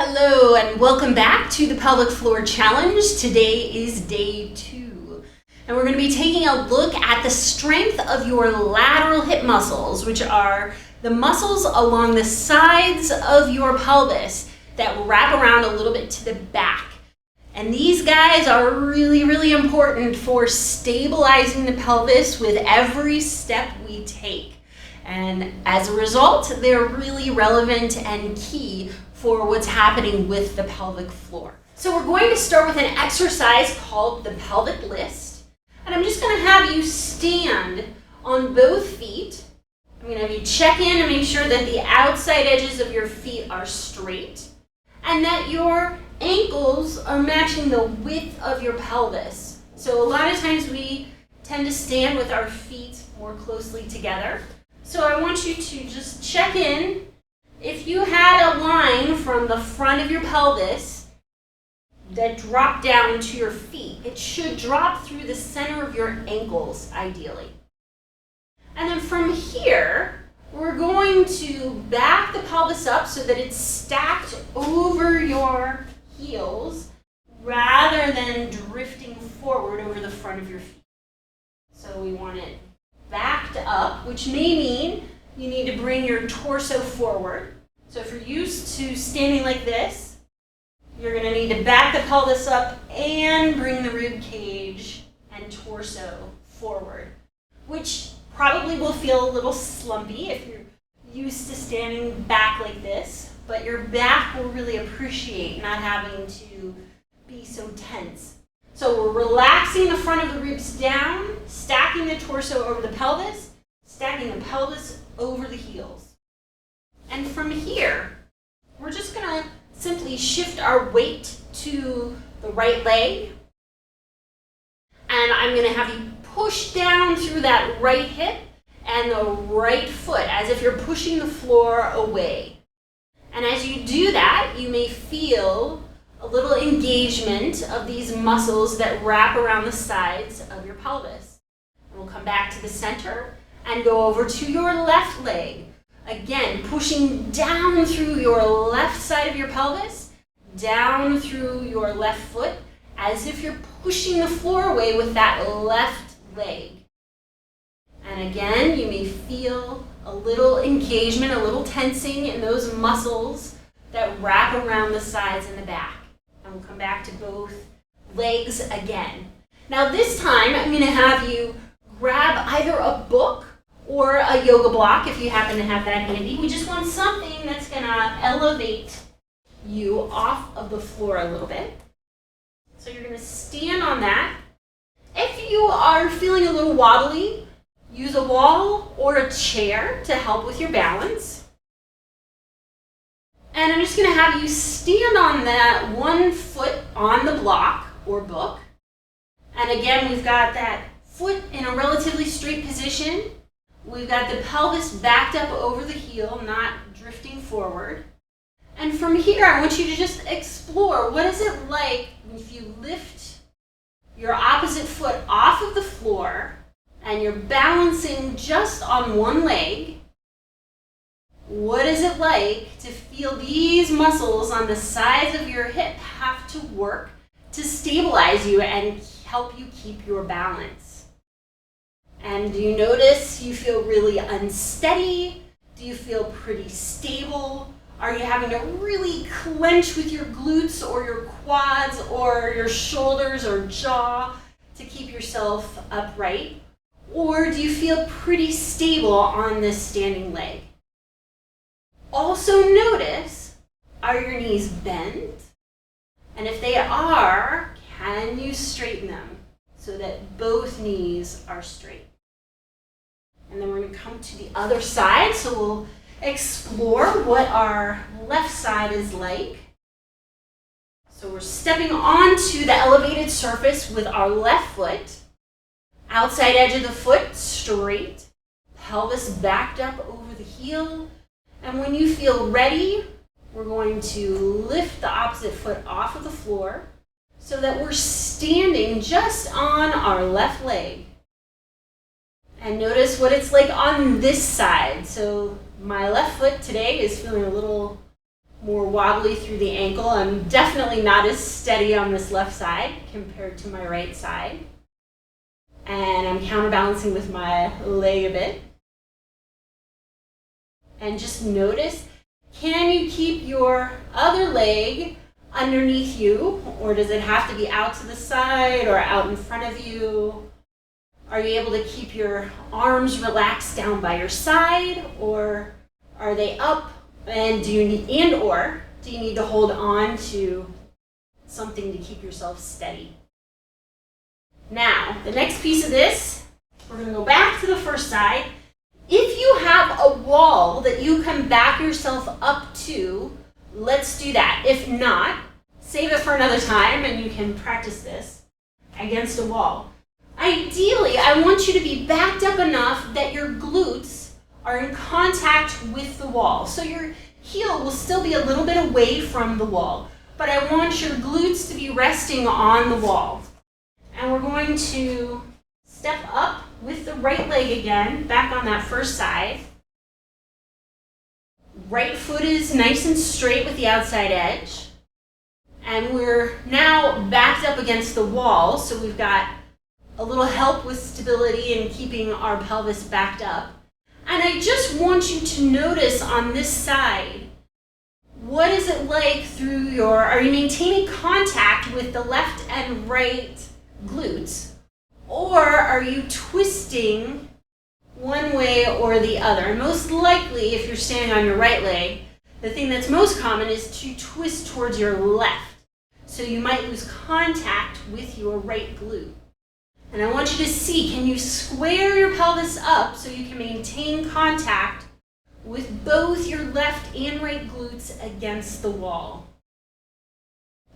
Hello and welcome back to the Pelvic Floor Challenge. Today is day 2 and we're going to be taking a look at the strength of your lateral hip muscles, which are the muscles along the sides of your pelvis that wrap around a little bit to the back. And these guys are really important for stabilizing the pelvis with every step we take. And as a result, they're really relevant and key for what's happening with the pelvic floor. So we're going to start with an exercise called the pelvic list. And I'm just going to have you stand on both feet. I'm going to have you check in and make sure that the outside edges of your feet are straight and that your ankles are matching the width of your pelvis. So a lot of times we tend to stand with our feet more closely together. So I want you to just check in. If you had a line from the front of your pelvis that dropped down to your feet, it should drop through the center of your ankles, ideally. And then from here, we're going to back the pelvis up so that it's stacked over your heels rather than drifting forward over the front of your feet. So we want it backed up, which may mean you need to bring your torso forward. So if you're used to standing like this, you're going to need to back the pelvis up and bring the rib cage and torso forward, which probably will feel a little slumpy if you're used to standing back like this, but your back will really appreciate not having to be so tense. So we're relaxing the front of the ribs down, stacking the torso over the pelvis, stacking the pelvis over the heels. And from here, we're just going to simply shift our weight to the right leg. And I'm going to have you push down through that right hip and the right foot as if you're pushing the floor away. And as you do that, you may feel a little engagement of these muscles that wrap around the sides of your pelvis. And we'll come back to the center and go over to your left leg. Again, pushing down through your left side of your pelvis, down through your left foot, as if you're pushing the floor away with that left leg. And again, you may feel a little engagement, a little tensing in those muscles that wrap around the sides and the back. And we'll come back to both legs again. Now this time, I'm going to have you grab either a book or a yoga block if you happen to have that handy. We just want something that's going to elevate you off of the floor a little bit. So you're going to stand on that. If you are feeling a little wobbly, use a wall or a chair to help with your balance. And I'm just going to have you stand on that one foot on the block or book. And again, we've got that foot in a relatively straight position. We've got the pelvis backed up over the heel, not drifting forward. And from here, I want you to just explore what is it like if you lift your opposite foot off of the floor and you're balancing just on one leg. What is it like to feel these muscles on the sides of your hip have to work to stabilize you and help you keep your balance? And do you notice you feel really unsteady? Do you feel pretty stable? Are you having to really clench with your glutes or your quads or your shoulders or jaw to keep yourself upright? Or do you feel pretty stable on this standing leg? Also notice, are your knees bent? And if they are, can you straighten them so that both knees are straight? And then we're going to come to the other side, so we'll explore what our left side is like. So we're stepping onto the elevated surface with our left foot, outside edge of the foot straight, pelvis backed up over the heel. And when you feel ready, we're going to lift the opposite foot off of the floor so that we're standing just on our left leg. And notice what it's like on this side. So my left foot today is feeling a little more wobbly through the ankle. I'm definitely not as steady on this left side compared to my right side. And I'm counterbalancing with my leg a bit. And just notice, can you keep your other leg underneath you, or does it have to be out to the side or out in front of you? Are you able to keep your arms relaxed down by your side, or are they up? And do you need to hold on to something to keep yourself steady? Now, the next piece of this, we're going to go back to the first side. If you have a wall that you can back yourself up to, let's do that. If not, save it for another time and you can practice this against a wall. Ideally, I want you to be backed up enough that your glutes are in contact with the wall. So your heel will still be a little bit away from the wall, but I want your glutes to be resting on the wall. And we're going to step up with the right leg again, back on that first side. Right foot is nice and straight with the outside edge. And we're now backed up against the wall, so we've got a little help with stability and keeping our pelvis backed up. And I just want you to notice on this side, what is it like through are you maintaining contact with the left and right glutes? Or are you twisting one way or the other? And most likely, if you're standing on your right leg, the thing that's most common is to twist towards your left. So you might lose contact with your right glute. And I want you to see, can you square your pelvis up so you can maintain contact with both your left and right glutes against the wall?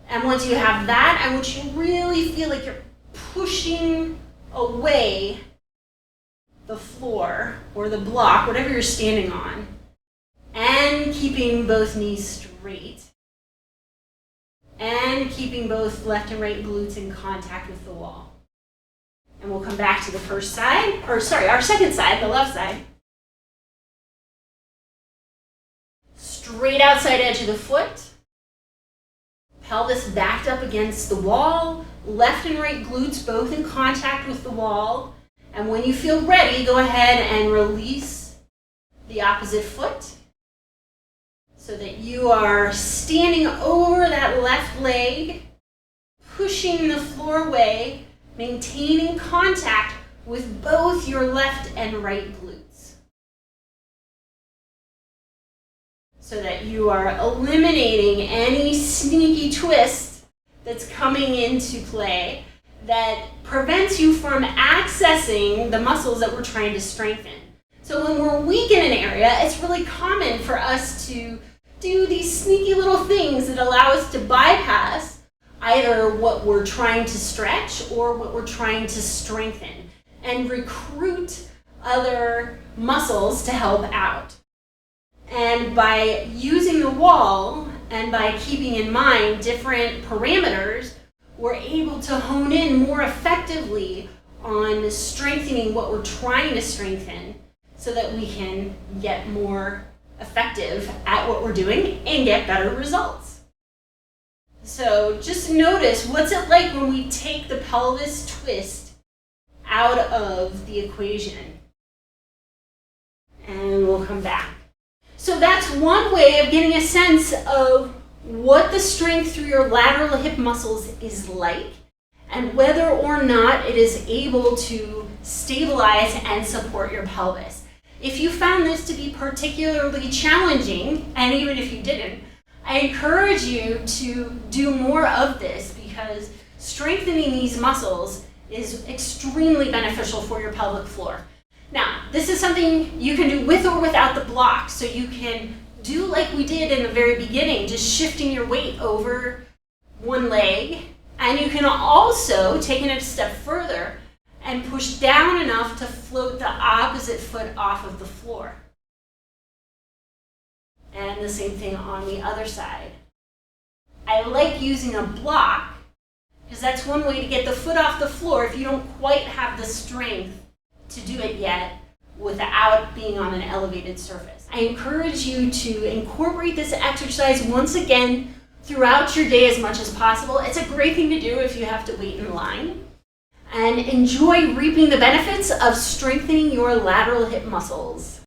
And once you have that, I want you to really feel like you're pushing away the floor or the block, whatever you're standing on, and keeping both knees straight, and keeping both left and right glutes in contact with the wall. And we'll come back to the our second side, the left side. Straight outside edge of the foot, pelvis backed up against the wall, left and right glutes both in contact with the wall. And when you feel ready, go ahead and release the opposite foot so that you are standing over that left leg, pushing the floor away, maintaining contact with both your left and right glutes, so that you are eliminating any sneaky twist that's coming into play that prevents you from accessing the muscles that we're trying to strengthen. So when we're weak in an area, it's really common for us to do these sneaky little things that allow us to bypass either what we're trying to stretch or what we're trying to strengthen and recruit other muscles to help out. And by using the wall and by keeping in mind different parameters, we're able to hone in more effectively on strengthening what we're trying to strengthen so that we can get more effective at what we're doing and get better results. So just notice, what's it like when we take the pelvis twist out of the equation? And we'll come back. So that's one way of getting a sense of what the strength through your lateral hip muscles is like and whether or not it is able to stabilize and support your pelvis. If you found this to be particularly challenging, and even if you didn't, I encourage you to do more of this because strengthening these muscles is extremely beneficial for your pelvic floor. Now, this is something you can do with or without the block, so you can do like we did in the very beginning, just shifting your weight over one leg, and you can also take it a step further and push down enough to float the opposite foot off of the floor. And the same thing on the other side. I like using a block because that's one way to get the foot off the floor if you don't quite have the strength to do it yet without being on an elevated surface. I encourage you to incorporate this exercise once again throughout your day as much as possible. It's a great thing to do if you have to wait in line. And enjoy reaping the benefits of strengthening your lateral hip muscles.